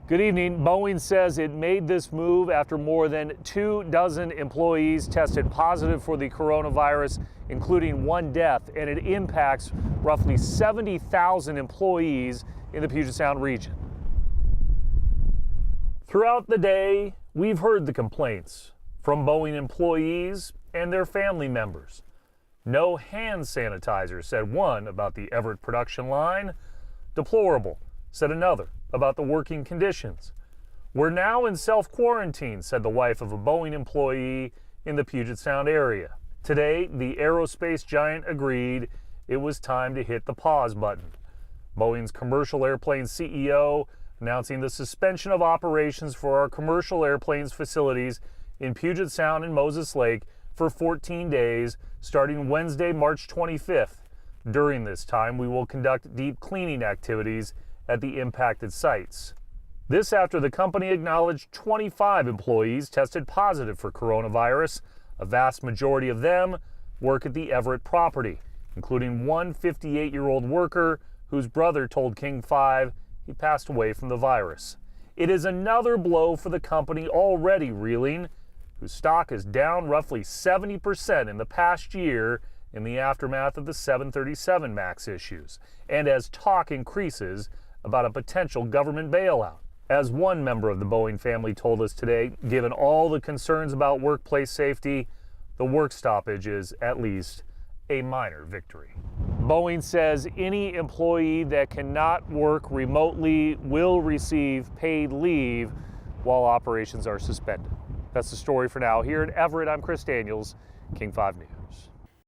Good evening. Boeing says it made this move after more than 24 employees tested positive for the coronavirus, including one death, and it impacts roughly 70,000 employees in the Puget Sound region. Throughout the day, we've heard the complaints from Boeing employees and their family members. No hand sanitizer, said one about the Everett production line. Deplorable, said another about the working conditions. We're now in self-quarantine, said the wife of a Boeing employee in the Puget Sound area. Today, the aerospace giant agreed it was time to hit the pause button. Boeing's commercial airplane CEO announcing the suspension of operations for our commercial airplanes facilities in Puget Sound and Moses Lake for 14 days, starting Wednesday, March 25th. During this time, we will conduct deep cleaning activities at the impacted sites. This after the company acknowledged 25 employees tested positive for coronavirus. A vast majority of them work at the Everett property, including one 58-year-old worker whose brother told King 5 he passed away from the virus. It is another blow for the company already reeling, whose stock is down roughly 70% in the past year in the aftermath of the 737 MAX issues, and as talk increases about a potential government bailout. As one member of the Boeing family told us today, given all the concerns about workplace safety, the work stoppage is at least a minor victory. Boeing says any employee that cannot work remotely will receive paid leave while operations are suspended. That's the story for now. Here in Everett, I'm Chris Daniels, King 5 News.